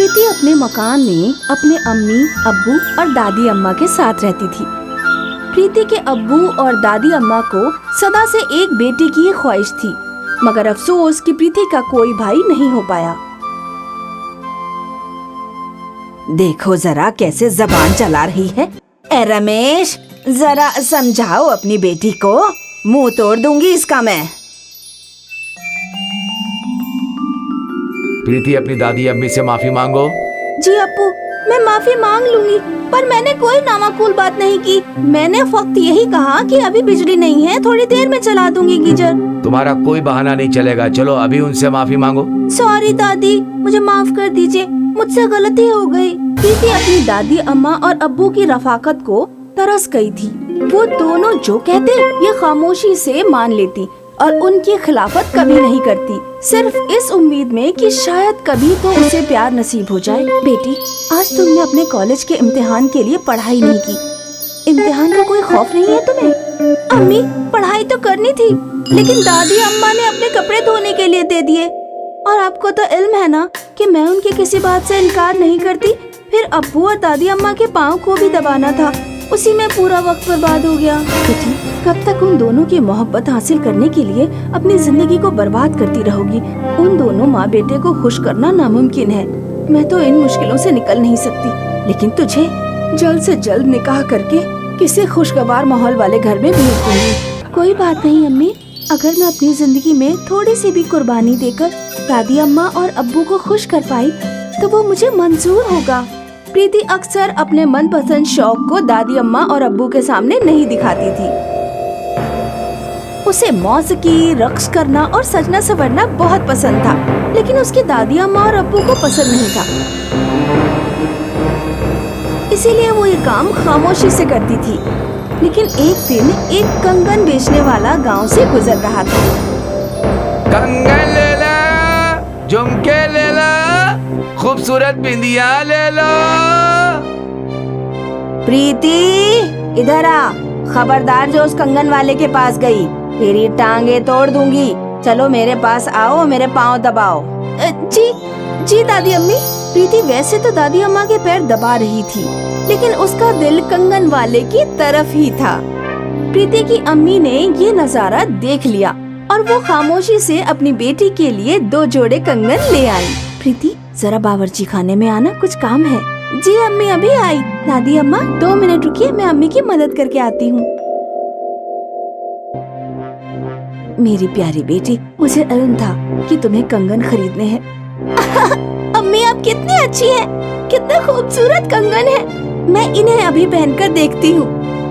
प्रीति अपने मकान में अपने अम्मी, अब्बू और दादी अम्मा के साथ रहती थी। प्रीति के अब्बू और दादी अम्मा को सदा से एक बेटे की ही ख्वाहिश थी, मगर अफसोस कि प्रीति का कोई भाई नहीं हो पाया। देखो जरा कैसे जबान चला रही है। ए रमेश, जरा समझाओ अपनी बेटी को, मुंह तोड़ दूंगी इसका मैं। प्रीति, अपनी दादी अम्मी से माफी मांगो। जी अप्पू, मैं माफी मांग लूंगी, पर मैंने कोई नामाकूल बात नहीं की। मैंने फक्त यही कहा कि अभी बिजली नहीं है, थोड़ी देर में चला दूंगी गीजर। तुम्हारा कोई बहाना नहीं चलेगा। चलो अभी उनसे माफी मांगो। सॉरी दादी, मुझे माफ कर दीजिए, मुझसे गलती हो गई। प्रीति अपनी दादी अम्मा और अब्बू की रफाकत को तरस गई थी। वो दोनों जो कहते ये खामोशी से मान लेती और उनकी खिलाफत कभी नहीं करती, सिर्फ इस उम्मीद में कि शायद कभी तो उसे प्यार नसीब हो जाए। बेटी, आज तुमने अपने कॉलेज के इम्तिहान के लिए पढ़ाई नहीं की। इम्तिहान का कोई खौफ नहीं है तुम्हें? अम्मी, पढ़ाई तो करनी थी, लेकिन दादी अम्मा ने अपने कपड़े धोने के लिए दे दिए। और आपको तो इल्म है ना कि मैं उनकी किसी बात से इनकार नहीं करती। फिर अब्बू और दादी अम्मा के पाँव को भी दबाना था, उसी में पूरा वक्त बर्बाद हो गया। बेटी, कब तक उन दोनों की मोहब्बत हासिल करने के लिए अपनी जिंदगी को बर्बाद करती रहोगी? उन दोनों माँ बेटे को खुश करना नामुमकिन है। मैं तो इन मुश्किलों से निकल नहीं सकती, लेकिन तुझे जल्द से जल्द निकाह करके किसी खुशगवार माहौल वाले घर में भेज दूंगी। कोई बात नहीं अम्मी, अगर मैं अपनी जिंदगी में थोड़ी सी भी कुर्बानी देकर दादी अम्मा और अब्बू को खुश कर पाई तो वो मुझे मंजूर होगा। प्रीति अक्सर अपने मनपसंद शौक को दादी अम्मा और अब्बू के सामने नहीं दिखाती थी। उसे मौसीकी, रक्स करना और सजना संवरना बहुत पसंद था, लेकिन उसकी दादी अम्मा और अब्बू को पसंद नहीं था। इसीलिए वो ये काम खामोशी से करती थी। लेकिन एक दिन एक कंगन बेचने वाला गांव से गुजर रहा था। कंगन ले ला, झुमके ले ला, खूबसूरत बिंदिया ले लो। प्रीति, इधर आ। खबरदार जो उस कंगन वाले के पास गई, तेरी टांगे तोड़ दूंगी। चलो मेरे पास आओ, मेरे पाँव दबाओ। जी जी दादी अम्मी। प्रीति वैसे तो दादी अम्मा के पैर दबा रही थी, लेकिन उसका दिल कंगन वाले की तरफ ही था। प्रीति की अम्मी ने ये नजारा देख लिया और वो खामोशी से अपनी बेटी के लिए 2 जोड़े कंगन ले आई। प्रीति, जरा बावर्ची खाने में आना, कुछ काम है। जी अम्मी, अभी आई। दादी अम्मा 2 मिनट रुकिए, मैं अम्मी की मदद करके आती हूँ। मेरी प्यारी बेटी, मुझे इल्म था कि तुम्हें कंगन खरीदने हैं। अम्मी, आप कितनी अच्छी हैं, कितना खूबसूरत कंगन है। मैं इन्हें अभी पहनकर देखती हूँ।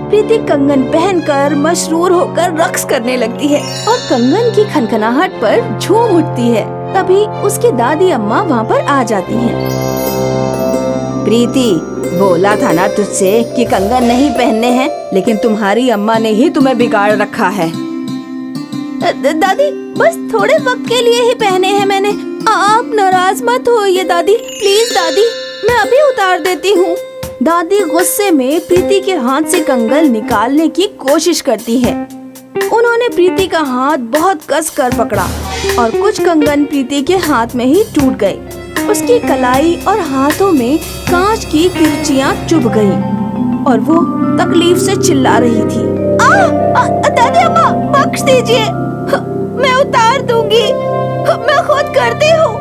प्रीति कंगन पहनकर मशरूर होकर रक्स करने लगती है और कंगन की खनखनाहट पर झूम उठती है। तभी उसकी दादी अम्मा वहाँ पर आ जाती हैं। प्रीति, बोला था ना तुझसे कि कंगन नहीं पहनने हैं, लेकिन तुम्हारी अम्मा ने ही तुम्हें बिगाड़ रखा है। दादी, बस थोड़े वक्त के लिए ही पहने हैं मैंने। आप नाराज मत होइए दादी, प्लीज दादी, मैं अभी उतार देती हूँ। दादी गुस्से में प्रीति के हाथ से कंगन निकालने की कोशिश करती है। उन्होंने प्रीति का हाथ बहुत कस कर पकड़ा और कुछ कंगन प्रीति के हाथ में ही टूट गए। उसकी कलाई और हाथों में कांच की किरचियां चुभ गईं और वो तकलीफ से चिल्ला रही थी। दादी अम्मा, बख्श दीजिए, मैं उतार दूंगी, मैं खुद करती हूँ,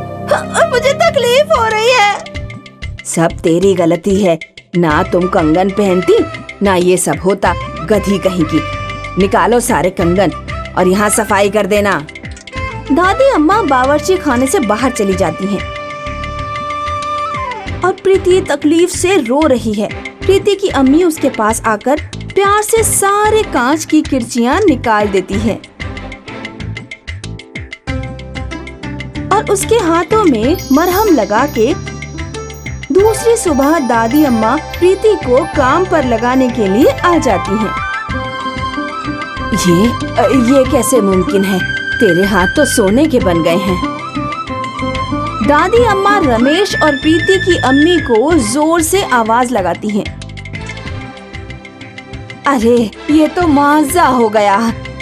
मुझे तकलीफ हो रही है। सब तेरी गलती है, ना तुम कंगन पहनती ना ये सब होता। गधी कहीं की। निकालो सारे कंगन और यहाँ सफाई कर देना। दादी अम्मा बावर्ची खाने से बाहर चली जाती हैं और प्रीति तकलीफ से रो रही है। प्रीति की अम्मी उसके पास आकर प्यार से सारे कांच की किरचियां निकाल देती है और उसके हाथों में मरहम लगा के दूसरी सुबह दादी अम्मा प्रीति को काम पर लगाने के लिए आ जाती हैं। ये कैसे मुमकिन है? तेरे हाथ तो सोने के बन गए हैं। दादी अम्मा रमेश और प्रीति की अम्मी को जोर से आवाज लगाती हैं। अरे ये तो मजा हो गया।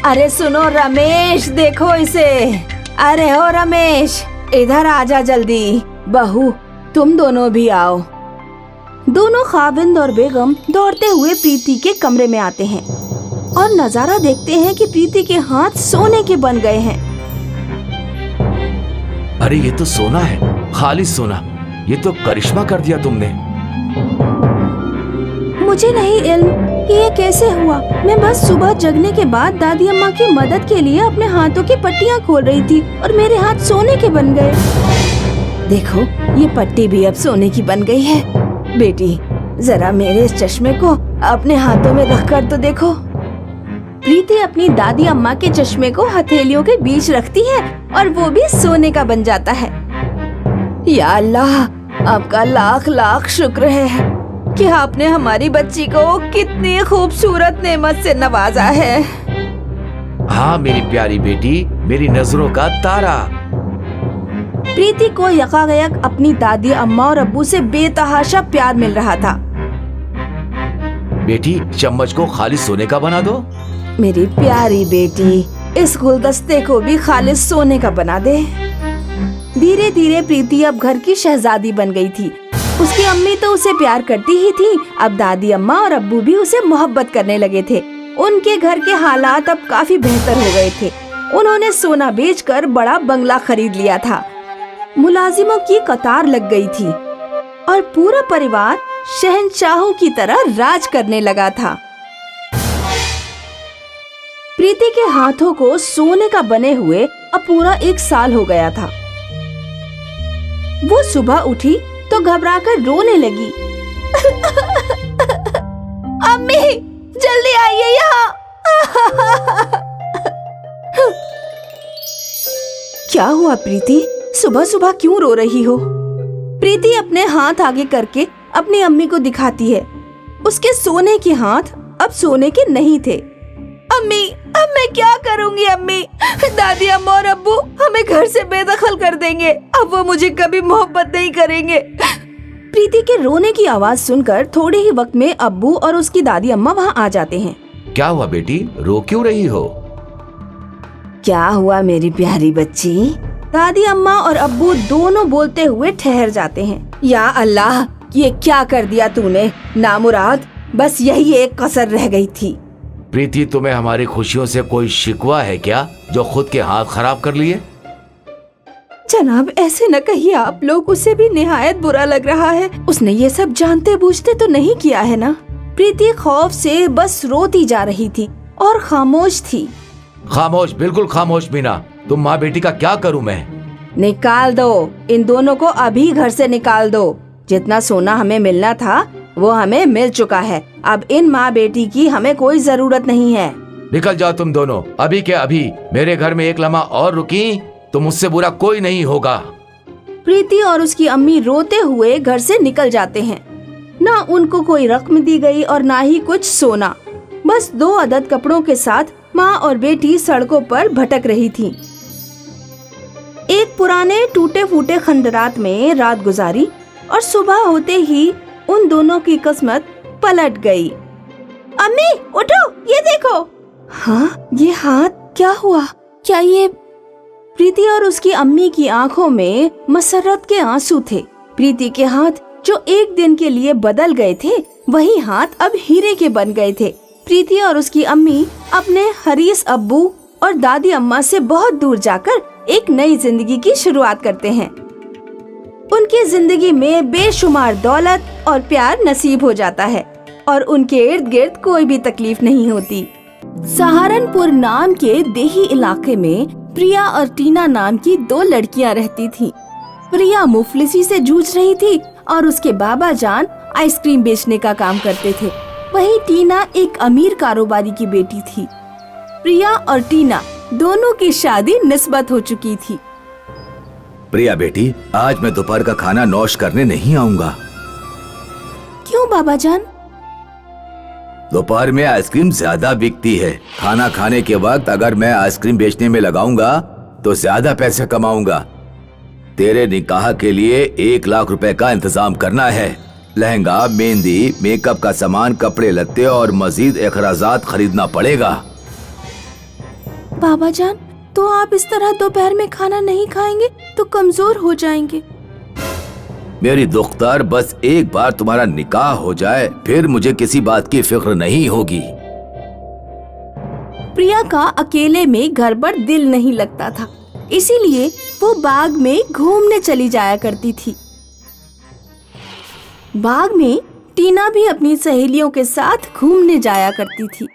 अरे सुनो रमेश, देखो इसे। अरे ओ रमेश, इधर आजा जल्दी। बहू, तुम दोनों भी आओ। दोनों खाविंद और बेगम दौड़ते हुए प्रीति के कमरे में आते हैं और नजारा देखते हैं कि प्रीति के हाथ सोने के बन गए हैं। अरे ये तो सोना है, खालिस सोना। ये तो करिश्मा कर दिया तुमने। मुझे नहीं इल्म कि ये कैसे हुआ। मैं बस सुबह जगने के बाद दादी अम्मा की मदद के लिए अपने हाथों की पट्टियाँ खोल रही थी और मेरे हाथ सोने के बन गए। देखो, ये पट्टी भी अब सोने की बन गई है। बेटी, जरा मेरे इस चश्मे को अपने हाथों में रख कर तो देखो। प्रीति अपनी दादी अम्मा के चश्मे को हथेलियों के बीच रखती है और वो भी सोने का बन जाता है। या अल्लाह, आपका लाख लाख शुक्र है कि आपने हमारी बच्ची को कितनी खूबसूरत नेमत से नवाजा है। हाँ मेरी प्यारी बेटी, मेरी नजरों का तारा। प्रीति को यकायक अपनी दादी अम्मा और अब्बू से बेतहाशा प्यार मिल रहा था। बेटी, चम्मच को खालिस सोने का बना दो। मेरी प्यारी बेटी, इस गुलदस्ते को भी खालिस सोने का बना दे। धीरे धीरे प्रीति अब घर की शहजादी बन गई थी। उसकी अम्मी तो उसे प्यार करती ही थी, अब दादी अम्मा और अब्बू भी उसे मोहब्बत करने लगे थे। उनके घर के हालात अब काफी बेहतर हो गए थे। उन्होंने सोना बेचकर बड़ा बंगला खरीद लिया था। मुलाजिमों की कतार लग गई थी और पूरा परिवार शहंशाहों की तरह राज करने लगा था। प्रीति के हाथों को सोने का बने हुए अब पूरा 1 साल हो गया था। वो सुबह उठी तो घबराकर रोने लगी। अम्मी, जल्दी आइए यहाँ। क्या हुआ प्रीति? सुबह सुबह क्यों रो रही हो? प्रीति अपने हाथ आगे करके अपनी अम्मी को दिखाती है। उसके सोने के हाथ अब सोने के नहीं थे। अम्मी, अब मैं क्या करूंगी अम्मी? दादी अम्मा और अब्बू हमें घर से बेदखल कर देंगे। अब वो मुझे कभी मोहब्बत नहीं करेंगे। प्रीति के रोने की आवाज सुनकर थोड़े ही वक्त में अब्बू और उसकी दादी अम्मा वहाँ आ जाते हैं। क्या हुआ बेटी, रो क्यों रही हो? क्या हुआ मेरी प्यारी बच्ची? दादी अम्मा और अब्बू दोनों बोलते हुए ठहर जाते हैं। या अल्लाह, ये क्या कर दिया तूने नामुराद? बस यही एक कसर रह गई थी। प्रीति, तुम्हें हमारी खुशियों से कोई शिकवा है क्या, जो खुद के हाथ खराब कर लिए? जनाब, ऐसे न कहिए आप लोग। उसे भी निहायत बुरा लग रहा है। उसने ये सब जानते बूझते तो नहीं किया है ना? प्रीति खौफ से बस रोती जा रही थी और खामोश थी। खामोश, बिल्कुल खामोश मीना। तुम माँ बेटी का क्या करूँ मैं? निकाल दो इन दोनों को, अभी घर से निकाल दो। जितना सोना हमें मिलना था वो हमें मिल चुका है। अब इन माँ बेटी की हमें कोई जरूरत नहीं है। निकल जाओ तुम दोनों, अभी के अभी। मेरे घर में एक लम्हा और रुकी तो मुझसे बुरा कोई नहीं होगा। प्रीति और उसकी अम्मी रोते हुए घर से निकल जाते हैं। ना उनको कोई रकम दी गई और ना ही कुछ सोना। बस 2 अदद कपड़ों के साथ माँ और बेटी सड़कों पर भटक रही थी। एक पुराने टूटे फूटे खंडरात में रात गुजारी और सुबह होते ही उन दोनों की किस्मत पलट गई। अम्मी, उठो, ये देखो। हाँ, ये हाथ क्या हुआ? क्या ये? प्रीति और उसकी अम्मी की आंखों में मसरत के आंसू थे। प्रीति के हाथ जो एक दिन के लिए बदल गए थे, वही हाथ अब हीरे के बन गए थे। प्रीति और उसकी अम्मी अपने हरीस अब्बू और दादी अम्मा से बहुत दूर जाकर एक नई जिंदगी की शुरुआत करते हैं। उनकी जिंदगी में बेशुमार दौलत और प्यार नसीब हो जाता है और उनके इर्द गिर्द कोई भी तकलीफ नहीं होती। सहारनपुर नाम के देही इलाके में प्रिया और टीना नाम की 2 लड़कियां रहती थीं। प्रिया मुफलिसी से जूझ रही थी और उसके बाबा जान आइसक्रीम बेचने का काम करते थे। वहीं टीना एक अमीर कारोबारी की बेटी थी। प्रिया और टीना दोनों की शादी निस्बत हो चुकी थी। प्रिया बेटी, आज मैं दोपहर का खाना नौश करने नहीं आऊंगा। क्यों बाबा जान? दोपहर में आइसक्रीम ज्यादा बिकती है। खाना खाने के वक्त अगर मैं आइसक्रीम बेचने में लगाऊंगा तो ज्यादा पैसे कमाऊंगा। तेरे निकाह के लिए 1 लाख रुपए का इंतजाम करना है। लहंगा, मेहंदी, मेकअप का सामान, कपड़े लत्ते और मजीद अखराजात खरीदना पड़ेगा। बाबा जान, तो आप इस तरह दोपहर में खाना नहीं खाएंगे तो कमजोर हो जाएंगे। मेरी दुख्तार, बस एक बार तुम्हारा निकाह हो जाए, फिर मुझे किसी बात की फिक्र नहीं होगी। प्रिया का अकेले में घर पर दिल नहीं लगता था, इसीलिए वो बाग में घूमने चली जाया करती थी। बाग में टीना भी अपनी सहेलियों के साथ घूमने जाया करती थी।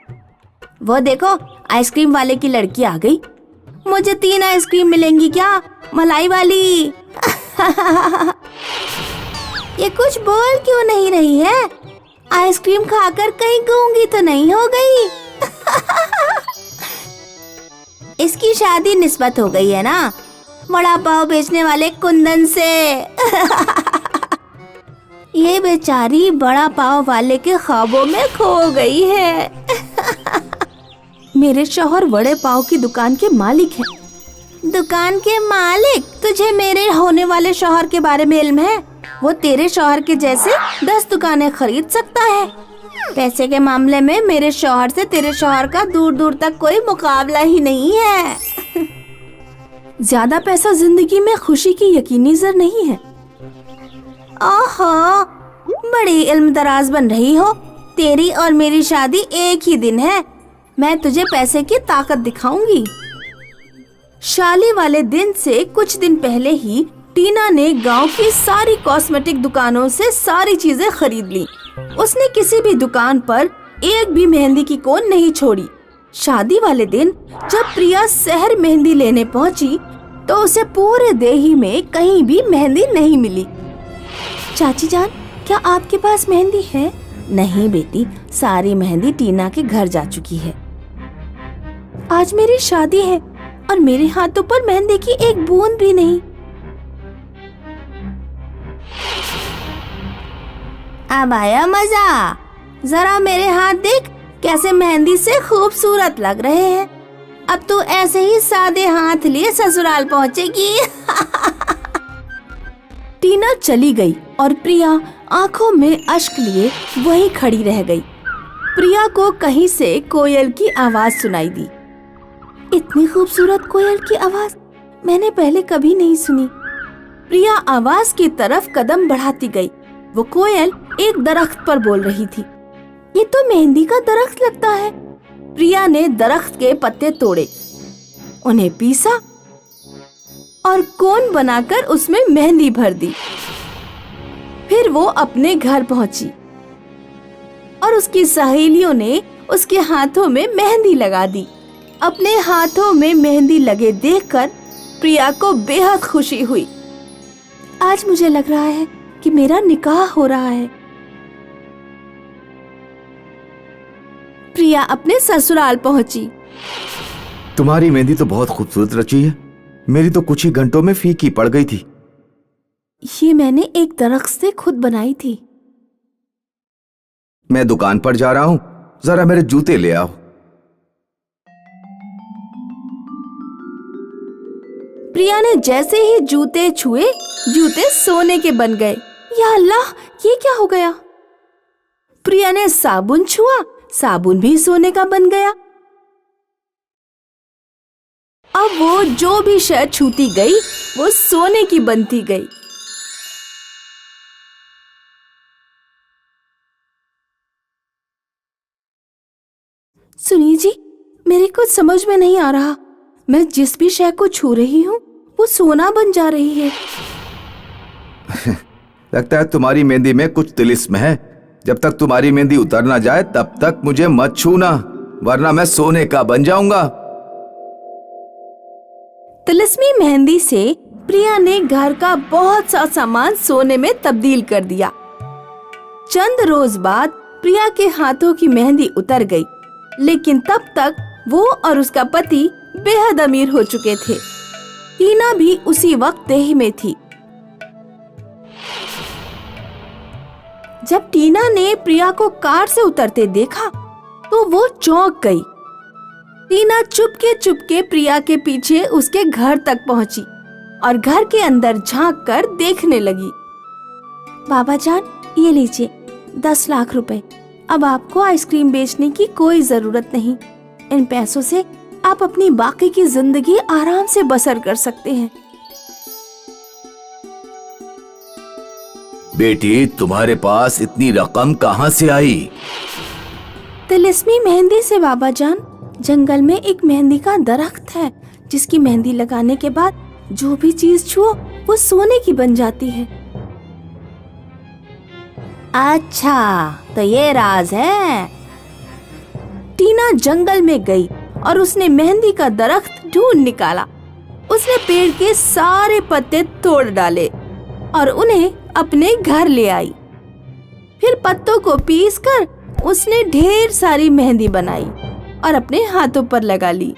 वो देखो, आइसक्रीम वाले की लड़की आ गई। मुझे 3 आइसक्रीम मिलेंगी क्या, मलाई वाली? ये कुछ बोल क्यों नहीं रही है? आइसक्रीम खाकर कहीं गूंगी तो नहीं हो गई? इसकी शादी निस्बत हो गई है ना वड़ा पाव बेचने वाले कुंदन से। ये बेचारी बड़ा पाव वाले के ख्वाबों में खो गई है। मेरे शौहर वड़े पाव की दुकान के मालिक हैं। दुकान के मालिक? तुझे मेरे होने वाले शौहर के बारे में इल्म है? वो तेरे शौहर के जैसे 10 दुकानें खरीद सकता है। पैसे के मामले में मेरे शौहर से तेरे शौहर का दूर दूर तक कोई मुकाबला ही नहीं है। ज्यादा पैसा जिंदगी में खुशी की यकीनी जर नहीं है। ओहो, बड़ी इल्म दराज बन रही हो। तेरी और मेरी शादी एक ही दिन है। मैं तुझे पैसे की ताकत दिखाऊंगी। शादी वाले दिन से कुछ दिन पहले ही टीना ने गांव की सारी कॉस्मेटिक दुकानों से सारी चीजें खरीद ली। उसने किसी भी दुकान पर एक भी मेहंदी की कोन नहीं छोड़ी। शादी वाले दिन जब प्रिया शहर मेहंदी लेने पहुंची तो उसे पूरे देही में कहीं भी मेहंदी नहीं मिली। चाची जान, क्या आपके पास मेहंदी है? नहीं बेटी, सारी मेहंदी टीना के घर जा चुकी है। आज मेरी शादी है और मेरे हाथों पर मेहंदी की एक बूंद भी नहीं। अब आया मजा। जरा मेरे हाथ देख, कैसे मेहंदी से खूबसूरत लग रहे हैं। अब तू ऐसे ही सादे हाथ लिए ससुराल पहुंचेगी। टीना चली गई और प्रिया आंखों में अश्क लिए वहीं खड़ी रह गई। प्रिया को कहीं से कोयल की आवाज सुनाई दी। इतनी खूबसूरत कोयल की आवाज मैंने पहले कभी नहीं सुनी। प्रिया आवाज की तरफ कदम बढ़ाती गई। वो कोयल एक दरख्त पर बोल रही थी। ये तो मेहंदी का दरख्त लगता है। प्रिया ने दरख्त के पत्ते तोड़े, उन्हें पीसा और कोन बनाकर उसमें मेहंदी भर दी। फिर वो अपने घर पहुंची और उसकी सहेलियों ने उसके हाथों में मेहंदी लगा दी। अपने हाथों में मेहंदी लगे देखकर प्रिया को बेहद खुशी हुई। आज मुझे लग रहा है कि मेरा निकाह हो रहा है। प्रिया अपने ससुराल पहुंची। तुम्हारी मेहंदी तो बहुत खूबसूरत रची है। मेरी तो कुछ ही घंटों में फीकी पड़ गई थी। ये मैंने एक दरख्त से खुद बनाई थी। मैं दुकान पर जा रहा हूँ, जरा मेरे जूते ले आओ। प्रिया ने जैसे ही जूते छुए, जूते सोने के बन गए। या अल्लाह, ये क्या हो गया? प्रिया ने साबुन छुआ, साबुन भी सोने का बन गया। अब वो जो भी शय छूती गई वो सोने की बनती गई। सुनिए जी, मेरे कुछ समझ में नहीं आ रहा। मैं जिस भी शय को छू रही हूँ वो सोना बन जा रही है। लगता है तुम्हारी मेहंदी में कुछ तिलिस्म है। जब तक तुम्हारी मेहंदी उतर ना जाए तब तक मुझे मत छूना, वरना मैं सोने का बन जाऊंगा। तिलिस्मी मेहंदी से प्रिया ने घर का बहुत सा सामान सोने में तब्दील कर दिया। चंद रोज बाद प्रिया के हाथों की मेहंदी उतर गई, लेकिन तब तक वो और उसका पति बेहद अमीर हो चुके थे। टीना भी उसी वक्त देह में थी। जब टीना ने प्रिया को कार से उतरते देखा तो वो चौंक गई। टीना चुपके चुपके प्रिया के पीछे उसके घर तक पहुंची और घर के अंदर झांक कर देखने लगी। बाबा जान, ये लीजिए 10 लाख रुपए। अब आपको आइसक्रीम बेचने की कोई जरूरत नहीं। इन पैसों से आप अपनी बाकी की जिंदगी आराम से बसर कर सकते हैं। बेटी, तुम्हारे पास इतनी रकम कहाँ से आई? तिलिस्मी मेहंदी से बाबा जान। जंगल में एक मेहंदी का दरख्त है जिसकी मेहंदी लगाने के बाद जो भी चीज छुओ वो सोने की बन जाती है। अच्छा, तो ये राज है। टीना जंगल में गई और उसने मेहंदी का दरख्त ढूंढ निकाला। उसने पेड़ के सारे पत्ते तोड़ डाले और उन्हें अपने घर ले आई। फिर पत्तों को पीसकर उसने ढेर सारी मेहंदी बनाई और अपने हाथों पर लगा ली।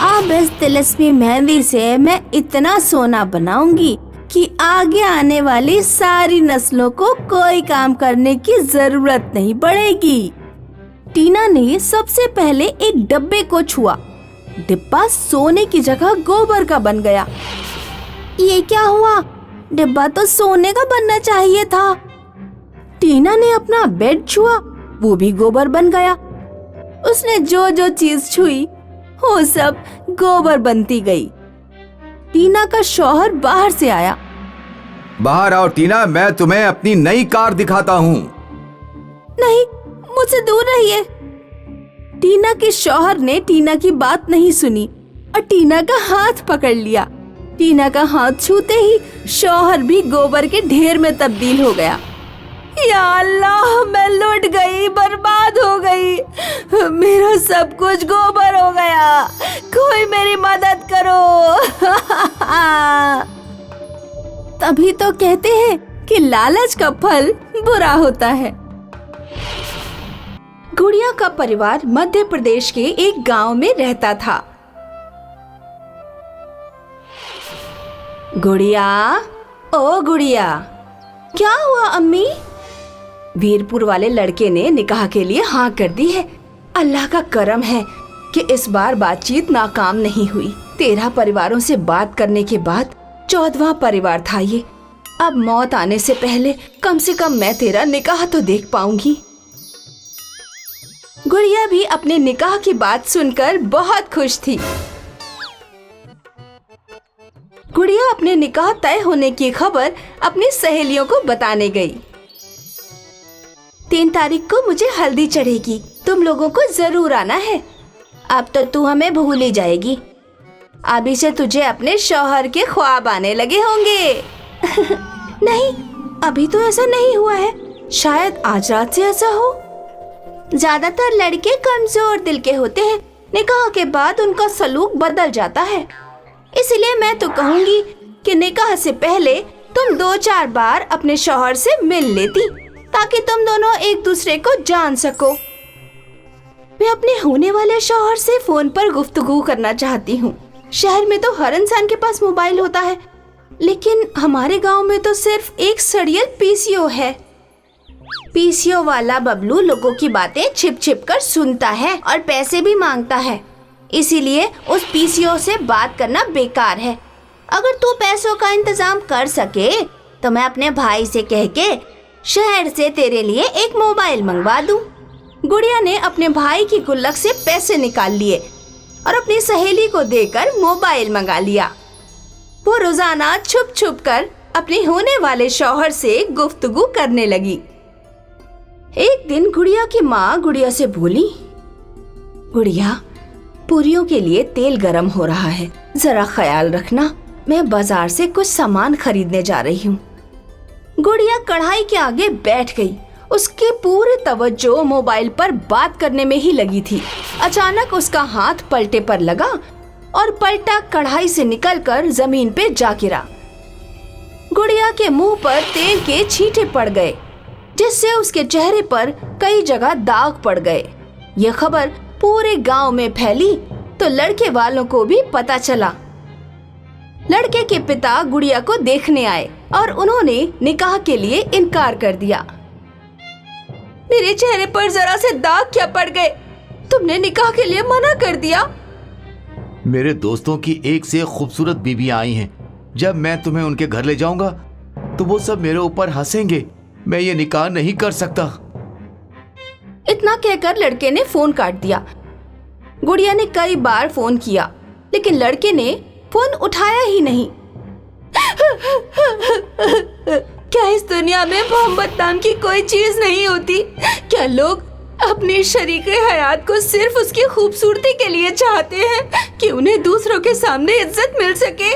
अब इस तिलिस्मी मेहंदी से मैं इतना सोना बनाऊंगी कि आगे आने वाली सारी नस्लों को कोई काम करने की जरूरत नहीं पड़ेगी। टीना ने सबसे पहले एक डब्बे को छुआ। डिब्बा सोने की जगह गोबर का बन गया। ये क्या हुआ? डिब्बा तो सोने का बनना चाहिए था। टीना ने अपना बेड छुआ, वो भी गोबर बन गया। उसने जो जो चीज छुई वो सब गोबर बनती गई। टीना का शौहर बाहर से आया। बाहर आओ टीना, मैं तुम्हें अपनी नई कार दिखाता हूँ। नहीं, मुझसे दूर रहिए। टीना के शौहर ने टीना की बात नहीं सुनी और टीना का हाथ पकड़ लिया। टीना का हाथ छूते ही शौहर भी गोबर के ढेर में तब्दील हो गया। या अल्लाह, मैं लुट गई, बर्बाद हो गई। मेरा सब कुछ गोबर हो गया। कोई मेरी मदद करो। तभी तो कहते हैं कि लालच का फल बुरा होता है। गुड़िया का परिवार मध्य प्रदेश के एक गांव में रहता था। गुड़िया, ओ गुड़िया। क्या हुआ अम्मी? वीरपुर वाले लड़के ने निकाह के लिए हाँ कर दी है। अल्लाह का करम है कि इस बार बातचीत नाकाम नहीं हुई। 13 परिवारों से बात करने के बाद 14वां परिवार था ये। अब मौत आने से पहले कम से कम मैं तेरा निकाह तो देख पाऊंगी। गुड़िया भी अपने निकाह की बात सुनकर बहुत खुश थी। गुड़िया अपने निकाह तय होने की खबर अपनी सहेलियों को बताने गई। 3 तारीख को मुझे हल्दी चढ़ेगी, तुम लोगों को जरूर आना है। अब तो तू हमें भूल ही जाएगी। अभी से तुझे अपने शौहर के ख्वाब आने लगे होंगे। नहीं, अभी तो ऐसा नहीं हुआ है। शायद आज रात से ऐसा हो। ज्यादातर लड़के कमजोर दिल के होते हैं। निकाह के बाद उनका सलूक बदल जाता है। इसलिए मैं तो कहूँगी कि निकाह से पहले तुम 2-4 बार अपने शौहर से मिल लेती, ताकि तुम दोनों एक दूसरे को जान सको। मैं अपने होने वाले शौहर से फोन पर गुफ्तगू करना चाहती हूँ। शहर में तो हर इंसान के पास मोबाइल होता है, लेकिन हमारे गांव में तो सिर्फ एक सड़ियल पीसीओ है। पीसीओ वाला बबलू लोगों की बातें छिप छिप कर सुनता है और पैसे भी मांगता है। इसीलिए उस पीसीओ से बात करना बेकार है। अगर तू पैसों का इंतजाम कर सके तो मैं अपने भाई से कह के शहर से तेरे लिए एक मोबाइल मंगवा दूं। गुड़िया ने अपने भाई की गुल्लक से पैसे निकाल लिए और अपनी सहेली को देकर मोबाइल मंगा लिया। वो रोजाना छुप छुप कर अपने होने वाले शौहर से गुफ्तगू करने लगी। एक दिन गुड़िया की माँ गुड़िया से बोली, गुड़िया, पूरियों के लिए तेल गरम हो रहा है, जरा ख्याल रखना। मैं बाजार से कुछ सामान खरीदने जा रही हूँ। गुड़िया कढ़ाई के आगे बैठ गई। उसकी पूरी तवज्जो मोबाइल पर बात करने में ही लगी थी। अचानक उसका हाथ पलटे पर लगा और पलटा कढ़ाई से निकलकर जमीन पे जा गिरा। गुड़िया के मुंह पर तेल के छींटे पड़ गए, जिससे उसके चेहरे पर कई जगह दाग पड़ गए। यह खबर पूरे गांव में फैली तो लड़के वालों को भी पता चला। लड़के के पिता गुड़िया को देखने आए और उन्होंने निकाह के लिए इनकार कर दिया। मेरे चेहरे पर जरा से दाग क्या पड़ गए? तुमने निकाह के लिए मना कर दिया। मेरे दोस्तों की एक से खूबसूरत बीबियां आई हैं। जब मैं तुम्हें उनके घर ले जाऊंगा तो वो सब मेरे ऊपर हंसेंगे। मैं ये निकाह नहीं कर सकता। इतना कहकर लड़के ने फोन काट दिया। गुड़िया ने कई बार फोन किया, लेकिन लड़के ने फोन उठाया ही नहीं। क्या इस दुनिया में मोहब्बत नाम की कोई चीज नहीं होती? क्या लोग अपनी शरीके हयात को सिर्फ उसकी खूबसूरती के लिए चाहते हैं कि उन्हें दूसरों के सामने इज्जत मिल सके?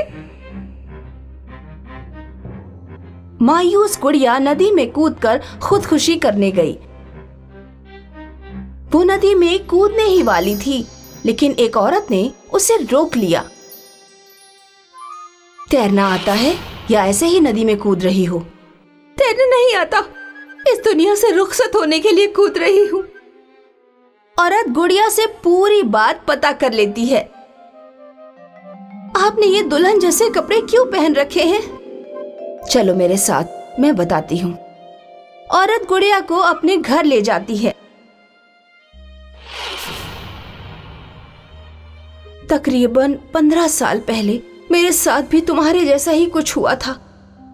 मायूस गुड़िया नदी में कूदकर खुदकुशी करने गई। वो नदी में कूदने ही वाली थी, लेकिन एक औरत ने उसे रोक लिया। तैरना आता है या ऐसे ही नदी में कूद रही हो? तैरने नहीं आता, इस दुनिया से रुखसत होने के लिए कूद रही हूँ। औरत गुड़िया से पूरी बात पता कर लेती है। आपने ये दुल्हन जैसे कपड़े क्यों पहन रखे हैं? चलो मेरे साथ, मैं बताती हूँ। औरत गुड़िया को अपने घर ले जाती है। तकरीबन 15 साल पहले मेरे साथ भी तुम्हारे जैसा ही कुछ हुआ था।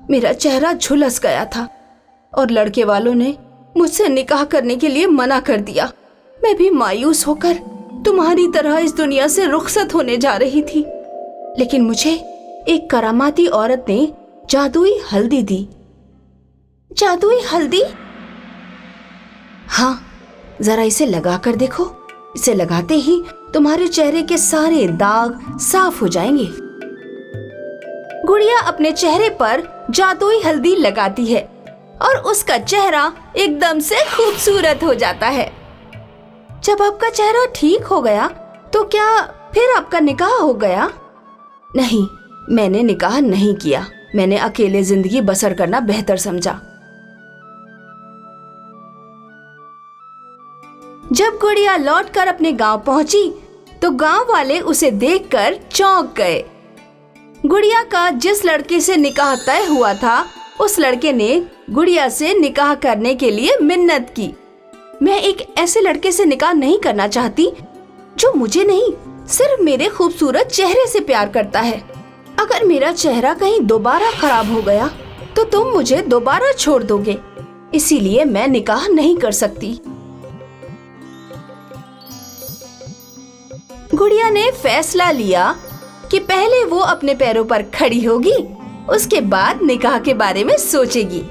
मेरा चेहरा झुलस गया था और लड़के वालों ने मुझसे निकाह करने के लिए मना कर दिया। मैं भी मायूस होकर तुम्हारी तरह इस दुनिया से रुखसत होने जा रही थी, लेकिन मुझे एक करामाती औरत ने जादुई हल्दी दी। जादुई हल्दी? हाँ, जरा इसे लगा कर देखो। इसे लगाते ही तुम्हारे चेहरे के सारे दाग साफ हो जाएंगे। गुड़िया अपने चेहरे पर जादुई हल्दी लगाती है और उसका चेहरा एकदम से खूबसूरत हो जाता है। जब आपका चेहरा ठीक हो गया तो क्या फिर आपका निकाह हो गया? नहीं, मैंने निकाह नहीं किया। मैंने अकेले जिंदगी बसर करना बेहतर समझा। जब गुड़िया लौटकर अपने गांव पहुंची तो गांव वाले उसे देखकर चौंक गए। गुड़िया का जिस लड़के से निकाह तय हुआ था, उस लड़के ने गुड़िया से निकाह करने के लिए मिन्नत की। मैं एक ऐसे लड़के से निकाह नहीं करना चाहती जो मुझे नहीं, सिर्फ मेरे खूबसूरत चेहरे से प्यार करता है। अगर मेरा चेहरा कहीं दोबारा खराब हो गया तो तुम मुझे दोबारा छोड़ दोगे, इसीलिए मैं निकाह नहीं कर सकती। गुड़िया ने फैसला लिया कि पहले वो अपने पैरों पर खड़ी होगी, उसके बाद निकाह के बारे में सोचेगी।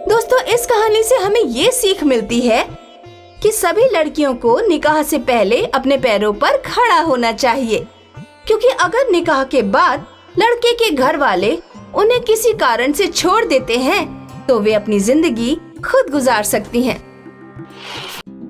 दोस्तों, इस कहानी से हमें ये सीख मिलती है कि सभी लड़कियों को निकाह से पहले अपने पैरों पर खड़ा होना चाहिए, क्योंकि अगर निकाह के बाद लड़के के घर वाले उन्हें किसी कारण से छोड़ देते हैं तो वे अपनी जिंदगी खुद गुजार सकती हैं।